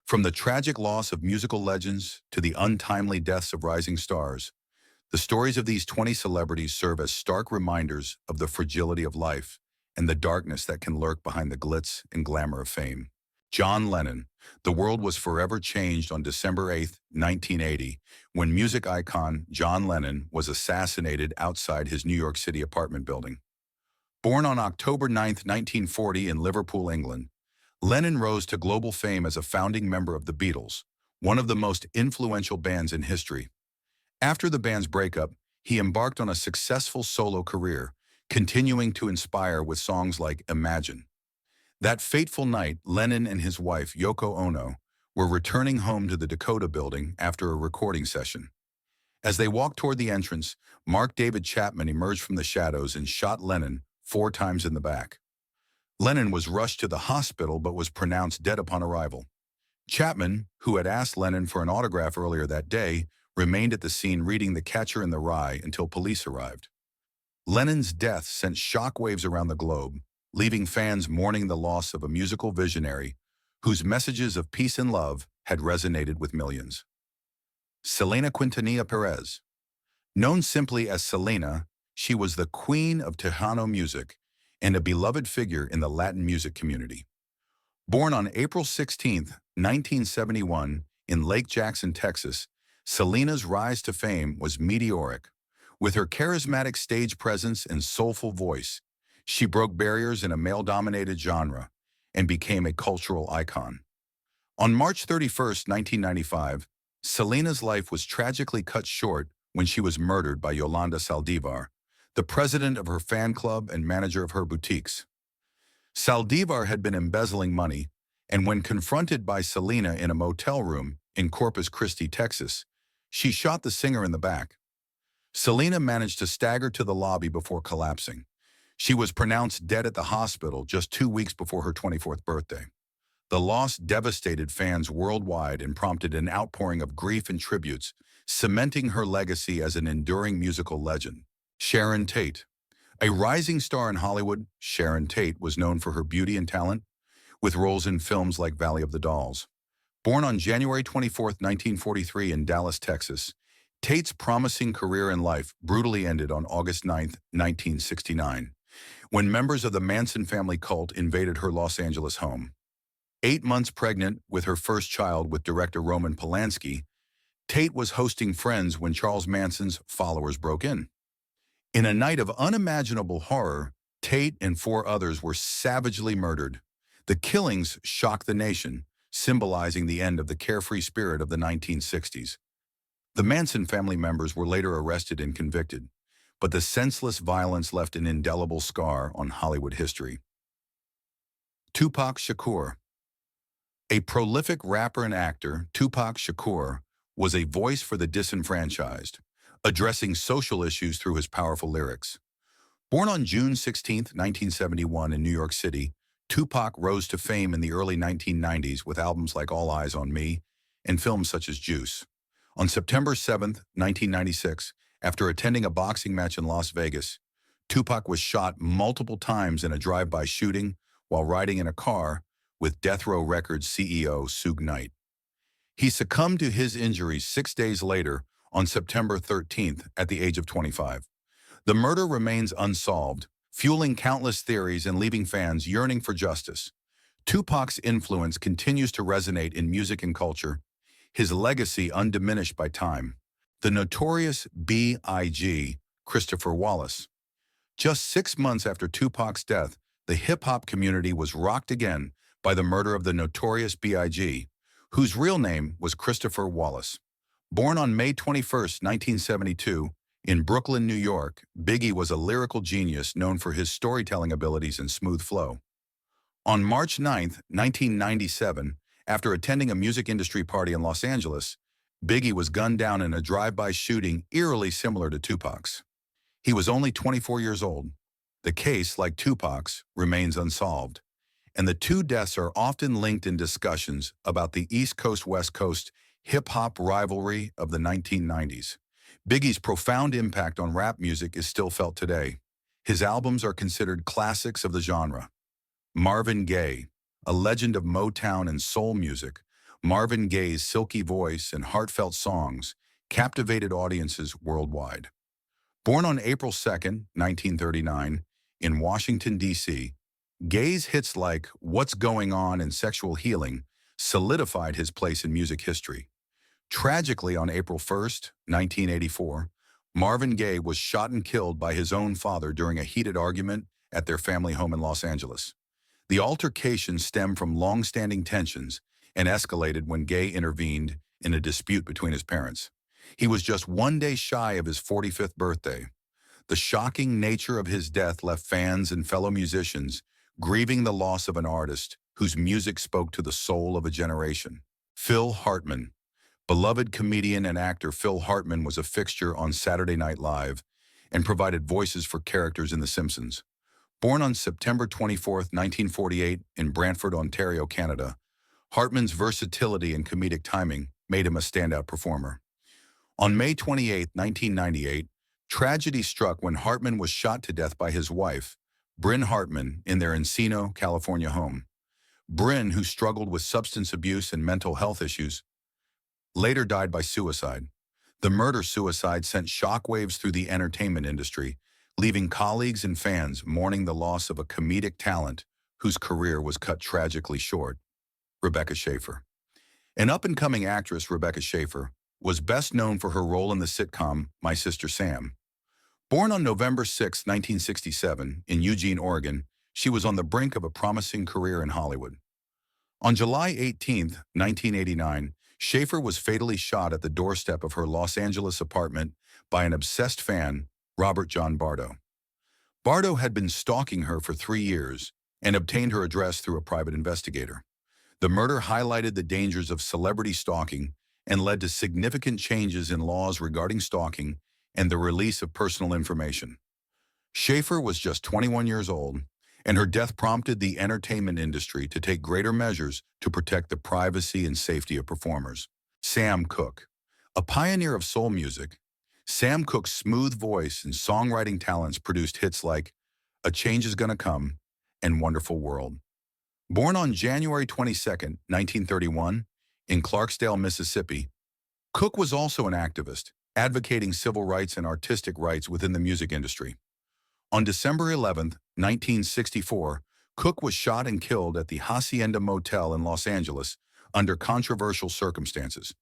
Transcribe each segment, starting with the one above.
From the tragic loss of musical legends to the untimely deaths of rising stars, the stories of these 20 celebrities serve as stark reminders of the fragility of life and the darkness that can lurk behind the glitz and glamour of fame. John Lennon. The world was forever changed on December 8, 1980, when music icon John Lennon was assassinated outside his New York City apartment building. Born on October 9, 1940 in Liverpool, England, Lennon rose to global fame as a founding member of the Beatles, one of the most influential bands in history. After the band's breakup, he embarked on a successful solo career, continuing to inspire with songs like Imagine. That fateful night, Lennon and his wife, Yoko Ono, were returning home to the Dakota Building after a recording session. As they walked toward the entrance, Mark David Chapman emerged from the shadows and shot Lennon 4 times in the back. Lennon was rushed to the hospital but was pronounced dead upon arrival. Chapman, who had asked Lennon for an autograph earlier that day, remained at the scene reading The Catcher in the Rye until police arrived. Lennon's death sent shockwaves around the globe, leaving fans mourning the loss of a musical visionary whose messages of peace and love had resonated with millions. Selena Quintanilla Perez. Known simply as Selena, she was the queen of Tejano music and a beloved figure in the Latin music community. Born on April 16, 1971, in Lake Jackson, Texas, Selena's rise to fame was meteoric. With her charismatic stage presence and soulful voice, she broke barriers in a male-dominated genre and became a cultural icon. On March 31, 1995, Selena's life was tragically cut short when she was murdered by Yolanda Saldivar, the president of her fan club and manager of her boutiques. Saldivar had been embezzling money, and when confronted by Selena in a motel room in Corpus Christi, Texas, she shot the singer in the back. Selena managed to stagger to the lobby before collapsing. She was pronounced dead at the hospital just 2 weeks before her 24th birthday. The loss devastated fans worldwide and prompted an outpouring of grief and tributes, cementing her legacy as an enduring musical legend. Sharon Tate. A rising star in Hollywood, Sharon Tate was known for her beauty and talent, with roles in films like Valley of the Dolls. Born on January 24, 1943 in Dallas, Texas, Tate's promising career in life brutally ended on August 9, 1969, when members of the Manson family cult invaded her Los Angeles home. 8 months pregnant with her first child with director Roman Polanski, Tate was hosting Friends when Charles Manson's followers broke in. In a night of unimaginable horror, Tate and 4 others were savagely murdered. The killings shocked the nation, symbolizing the end of the carefree spirit of the 1960s. The Manson family members were later arrested and convicted, but the senseless violence left an indelible scar on Hollywood history. Tupac Shakur. A prolific rapper and actor, Tupac Shakur was a voice for the disenfranchised, addressing social issues through his powerful lyrics. Born on June 16, 1971 in New York City, Tupac rose to fame in the early 1990s with albums like All Eyes on Me and films such as Juice. On September 7, 1996, after attending a boxing match in Las Vegas, Tupac was shot multiple times in a drive-by shooting while riding in a car with Death Row Records CEO Suge Knight. He succumbed to his injuries 6 days later on September 13th at the age of 25. The murder remains unsolved, fueling countless theories and leaving fans yearning for justice. Tupac's influence continues to resonate in music and culture, his legacy undiminished by time. The Notorious B.I.G, Christopher Wallace. Just 6 months after Tupac's death, the hip-hop community was rocked again by the murder of the Notorious B.I.G, whose real name was Christopher Wallace. Born on May 21, 1972, in Brooklyn, New York, Biggie was a lyrical genius known for his storytelling abilities and smooth flow. On March 9, 1997, after attending a music industry party in Los Angeles, Biggie was gunned down in a drive-by shooting eerily similar to Tupac's. He was only 24 years old. The case, like Tupac's, remains unsolved, and the 2 deaths are often linked in discussions about the East Coast-West Coast hip-hop rivalry of the 1990s. Biggie's profound impact on rap music is still felt today. His albums are considered classics of the genre. Marvin Gaye, a legend of Motown and soul music, Marvin Gaye's silky voice and heartfelt songs captivated audiences worldwide. Born on April 2, 1939, in Washington, D.C., Gaye's hits like What's Going On and Sexual Healing solidified his place in music history. Tragically, on April 1, 1984, Marvin Gaye was shot and killed by his own father during a heated argument at their family home in Los Angeles. The altercation stemmed from long-standing tensions and escalated when Gaye intervened in a dispute between his parents. He was just one day shy of his 45th birthday. The shocking nature of his death left fans and fellow musicians grieving the loss of an artist whose music spoke to the soul of a generation. Phil Hartman. Beloved comedian and actor Phil Hartman was a fixture on Saturday Night Live and provided voices for characters in The Simpsons. Born on September 24, 1948, in Brantford, Ontario, Canada, Hartman's versatility and comedic timing made him a standout performer. On May 28, 1998, tragedy struck when Hartman was shot to death by his wife, Bryn Hartman, in their Encino, California home. Bryn, who struggled with substance abuse and mental health issues, later died by suicide. The murder-suicide sent shockwaves through the entertainment industry, leaving colleagues and fans mourning the loss of a comedic talent whose career was cut tragically short. Rebecca Schaefer. An up-and-coming actress, Rebecca Schaefer, was best known for her role in the sitcom My Sister Sam. Born on November 6, 1967, in Eugene, Oregon, she was on the brink of a promising career in Hollywood. On July 18, 1989, Schaefer was fatally shot at the doorstep of her Los Angeles apartment by an obsessed fan, Robert John Bardo. Bardo had been stalking her for 3 years and obtained her address through a private investigator. The murder highlighted the dangers of celebrity stalking and led to significant changes in laws regarding stalking and the release of personal information. Schaefer was just 21 years old, and her death prompted the entertainment industry to take greater measures to protect the privacy and safety of performers. Sam Cooke. A pioneer of soul music, Sam Cooke's smooth voice and songwriting talents produced hits like A Change Is Gonna Come and Wonderful World. Born on January 22, 1931, in Clarksdale, Mississippi, Cooke was also an activist, advocating civil rights and artistic rights within the music industry. On December 11, 1964, Cooke was shot and killed at the Hacienda Motel in Los Angeles under controversial circumstances.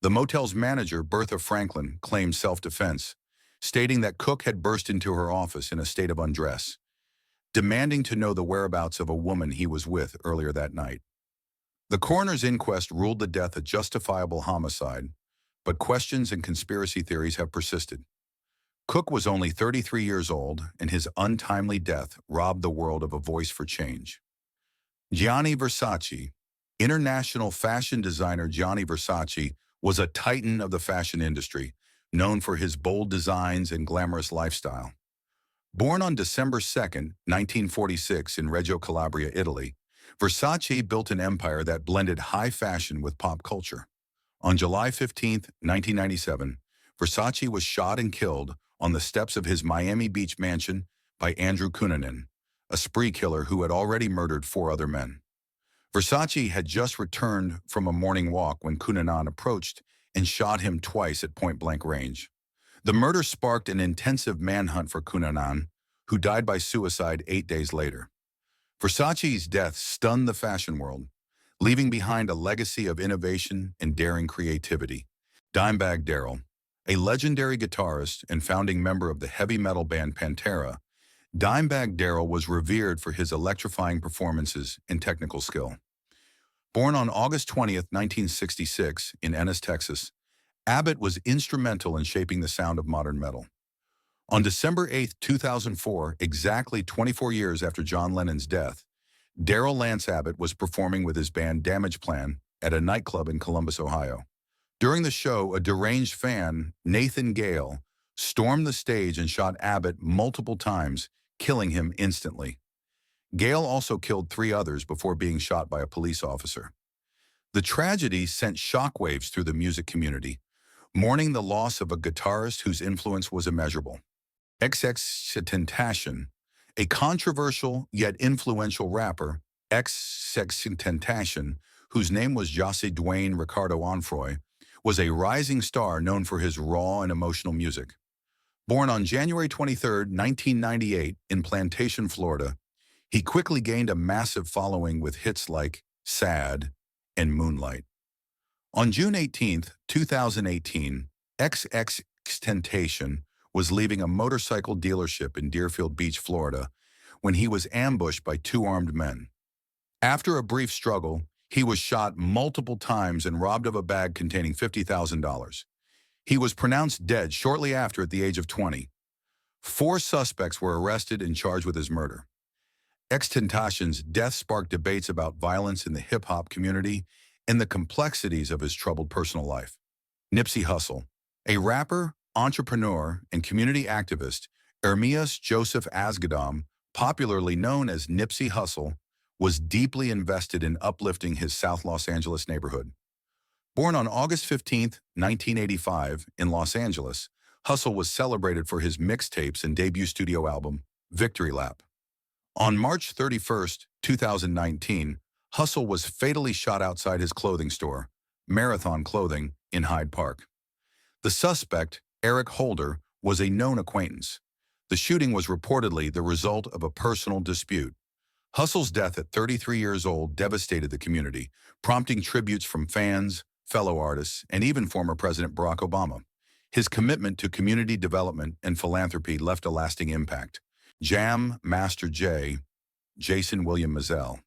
The motel's manager, Bertha Franklin, claimed self-defense, stating that Cooke had burst into her office in a state of undress, demanding to know the whereabouts of a woman he was with earlier that night. The coroner's inquest ruled the death a justifiable homicide, but questions and conspiracy theories have persisted. Cooke was only 33 years old, and his untimely death robbed the world of a voice for change. Gianni Versace. International fashion designer Gianni Versace was a titan of the fashion industry, known for his bold designs and glamorous lifestyle. Born on December 2, 1946, in Reggio Calabria, Italy, Versace built an empire that blended high fashion with pop culture. On July 15, 1997, Versace was shot and killed on the steps of his Miami Beach mansion by Andrew Cunanan, a spree killer who had already murdered 4 other men. Versace had just returned from a morning walk when Cunanan approached and shot him twice at point-blank range. The murder sparked an intensive manhunt for Cunanan, who died by suicide 8 days later. Versace's death stunned the fashion world, leaving behind a legacy of innovation and daring creativity. Dimebag Darrell. A legendary guitarist and founding member of the heavy metal band Pantera, Dimebag Darrell was revered for his electrifying performances and technical skill. Born on August 20, 1966, in Ennis, Texas, Abbott was instrumental in shaping the sound of modern metal. On December 8, 2004, exactly 24 years after John Lennon's death, Darrell Lance Abbott was performing with his band Damage Plan at a nightclub in Columbus, Ohio. During the show, a deranged fan, Nathan Gale, stormed the stage and shot Abbott multiple times, killing him instantly. Gale also killed 3 others before being shot by a police officer. The tragedy sent shockwaves through the music community, mourning the loss of a guitarist whose influence was immeasurable. XXXtentacion, a controversial yet influential rapper, XXXtentacion, whose name was José Duane Ricardo Onfroy, was a rising star known for his raw and emotional music. Born on January 23, 1998, in Plantation, Florida, he quickly gained a massive following with hits like Sad and Moonlight. On June 18, 2018, XXXtentacion was leaving a motorcycle dealership in Deerfield Beach, Florida, when he was ambushed by two armed men. After a brief struggle, he was shot multiple times and robbed of a bag containing $50,000. He was pronounced dead shortly after at the age of 20. 4 suspects were arrested and charged with his murder. XXXtentacion's death sparked debates about violence in the hip-hop community and the complexities of his troubled personal life. Nipsey Hussle, a rapper, entrepreneur, and community activist, Ermias Joseph Asghedom, popularly known as Nipsey Hussle, was deeply invested in uplifting his South Los Angeles neighborhood. Born on August 15, 1985, in Los Angeles, Hussle was celebrated for his mixtapes and debut studio album, Victory Lap. On March 31, 2019, Hussle was fatally shot outside his clothing store, Marathon Clothing, in Hyde Park. The suspect, Eric Holder, was a known acquaintance. The shooting was reportedly the result of a personal dispute. Hussle's death at 33 years old devastated the community, prompting tributes from fans, fellow artists, and even former President Barack Obama. His commitment to community development and philanthropy left a lasting impact. Jam Master Jay, Jason William Mizell.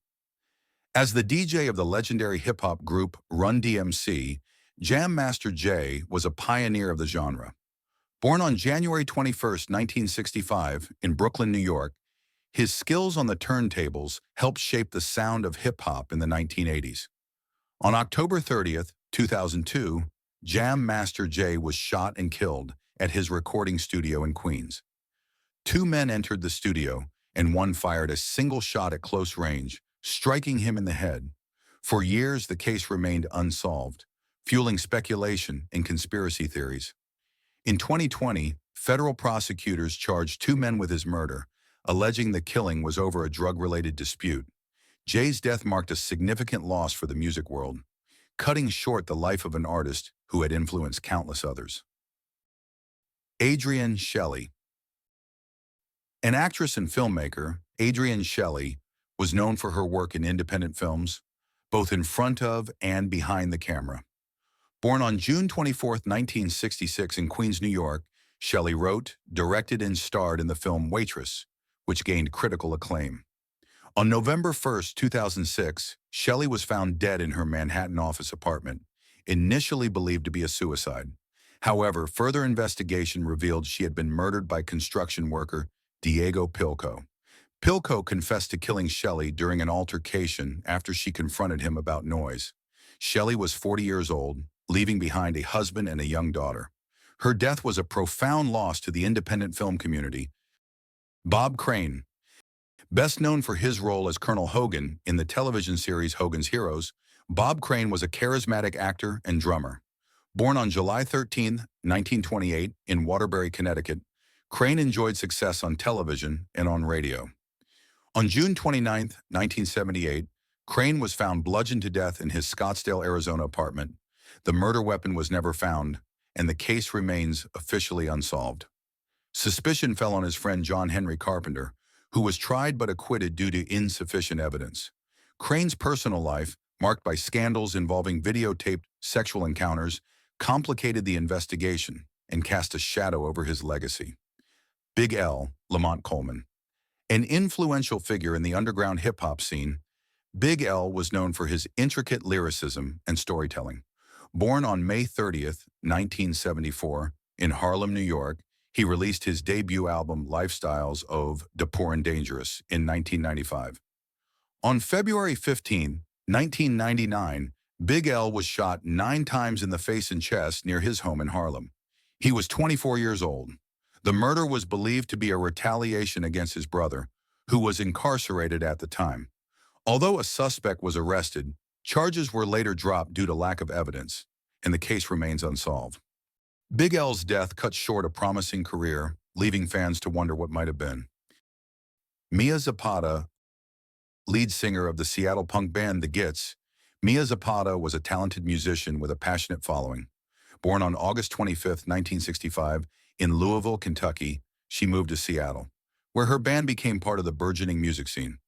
As the DJ of the legendary hip-hop group Run DMC, Jam Master Jay was a pioneer of the genre. Born on January 21, 1965, in Brooklyn, New York, his skills on the turntables helped shape the sound of hip-hop in the 1980s. On October 30, 2002, Jam Master Jay was shot and killed at his recording studio in Queens. 2 men entered the studio, and one fired a single shot at close range, striking him in the head. For years, the case remained unsolved, fueling speculation and conspiracy theories. In 2020, federal prosecutors charged 2 men with his murder, alleging the killing was over a drug-related dispute. Jay's death marked a significant loss for the music world, cutting short the life of an artist who had influenced countless others. Adrienne Shelly. An actress and filmmaker, Adrienne Shelly was known for her work in independent films, both in front of and behind the camera. Born on June 24, 1966 in Queens, New York, Shelly wrote, directed, and starred in the film Waitress, which gained critical acclaim. On November 1, 2006, Shelly was found dead in her Manhattan office apartment, initially believed to be a suicide. However, further investigation revealed she had been murdered by construction worker Diego Pilco. Pilco confessed to killing Shelly during an altercation after she confronted him about noise. Shelly was 40 years old, leaving behind a husband and a young daughter. Her death was a profound loss to the independent film community. Bob Crane. Best known for his role as Colonel Hogan in the television series Hogan's Heroes, Bob Crane was a charismatic actor and drummer. Born on July 13, 1928, in Waterbury, Connecticut, Crane enjoyed success on television and on radio. On June 29, 1978, Crane was found bludgeoned to death in his Scottsdale, Arizona apartment. The murder weapon was never found, and the case remains officially unsolved. Suspicion fell on his friend John Henry Carpenter, who was tried but acquitted due to insufficient evidence. Crane's personal life, marked by scandals involving videotaped sexual encounters, complicated the investigation and cast a shadow over his legacy. Big L, Lamont Coleman. An influential figure in the underground hip-hop scene, Big L was known for his intricate lyricism and storytelling. Born on May 30, 1974, in Harlem, New York, he released his debut album Lifestyles of The Poor and Dangerous in 1995. On February 15, 1999, Big L was shot 9 times in the face and chest near his home in Harlem. He was 24 years old. The murder was believed to be a retaliation against his brother, who was incarcerated at the time. Although a suspect was arrested, charges were later dropped due to lack of evidence, and the case remains unsolved. Big L's death cut short a promising career, leaving fans to wonder what might have been. Mia Zapata, lead singer of the Seattle punk band The Gits, Mia Zapata was a talented musician with a passionate following. Born on August 25, 1965, in Louisville, Kentucky, she moved to Seattle, where her band became part of the burgeoning music scene.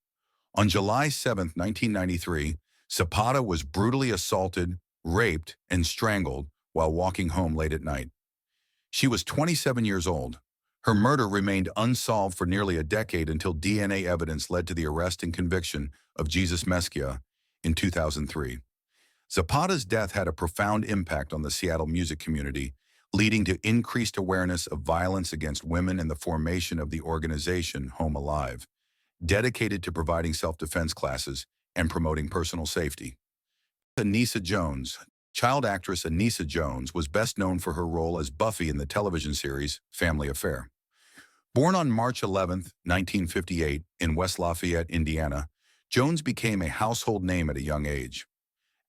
On July 7, 1993, Zapata was brutally assaulted, raped, and strangled while walking home late at night. She was 27 years old. Her murder remained unsolved for nearly a decade until DNA evidence led to the arrest and conviction of Jesus Mesquia in 2003. Zapata's death had a profound impact on the Seattle music community, leading to increased awareness of violence against women and the formation of the organization Home Alive, dedicated to providing self-defense classes and promoting personal safety. Anissa Jones. Child actress Anissa Jones was best known for her role as Buffy in the television series Family Affair. Born on March 11, 1958, in West Lafayette, Indiana, Jones became a household name at a young age.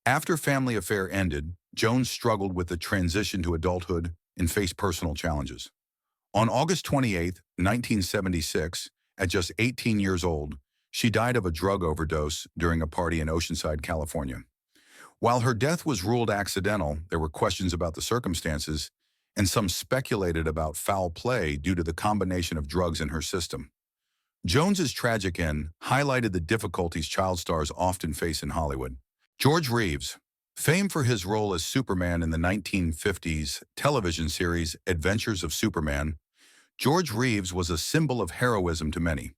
After Family Affair ended, Jones struggled with the transition to adulthood and faced personal challenges. On August 28, 1976, at just 18 years old, she died of a drug overdose during a party in Oceanside, California. While her death was ruled accidental, there were questions about the circumstances, and some speculated about foul play due to the combination of drugs in her system. Jones's tragic end highlighted the difficulties child stars often face in Hollywood. George Reeves, famed for his role as Superman in the 1950s television series Adventures of Superman, George Reeves was a symbol of heroism to many.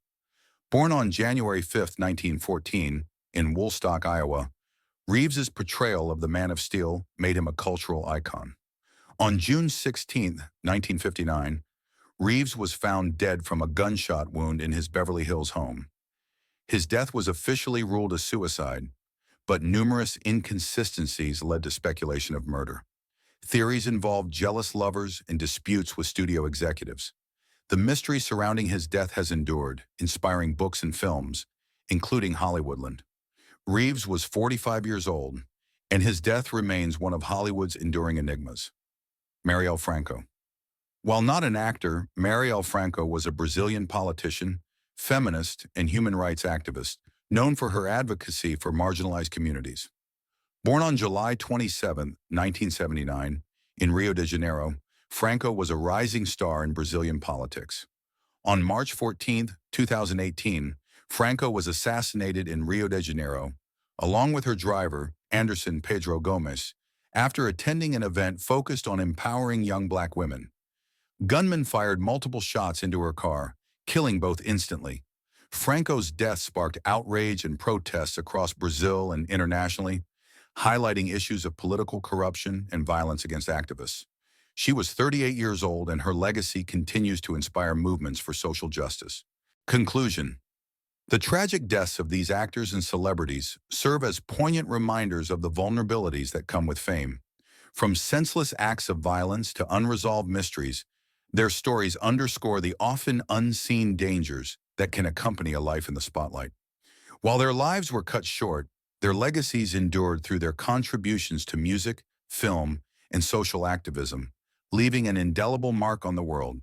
Born on January 5, 1914, in Woolstock, Iowa, Reeves's portrayal of the Man of Steel made him a cultural icon. On June 16, 1959, Reeves was found dead from a gunshot wound in his Beverly Hills home. His death was officially ruled a suicide, but numerous inconsistencies led to speculation of murder. Theories involved jealous lovers and disputes with studio executives. The mystery surrounding his death has endured, inspiring books and films, including Hollywoodland. Reeves was 45 years old, and his death remains one of Hollywood's enduring enigmas. Marielle Franco. While not an actor, Marielle Franco was a Brazilian politician, feminist, and human rights activist, known for her advocacy for marginalized communities. Born on July 27, 1979, in Rio de Janeiro, Franco was a rising star in Brazilian politics. On March 14, 2018, Franco was assassinated in Rio de Janeiro, along with her driver, Anderson Pedro Gomes, after attending an event focused on empowering young black women. Gunmen fired multiple shots into her car, killing both instantly. Franco's death sparked outrage and protests across Brazil and internationally, highlighting issues of political corruption and violence against activists. She was 38 years old, and her legacy continues to inspire movements for social justice. Conclusion. The tragic deaths of these actors and celebrities serve as poignant reminders of the vulnerabilities that come with fame. From senseless acts of violence to unresolved mysteries, their stories underscore the often unseen dangers that can accompany a life in the spotlight. While their lives were cut short, their legacies endured through their contributions to music, film, and social activism, leaving an indelible mark on the world.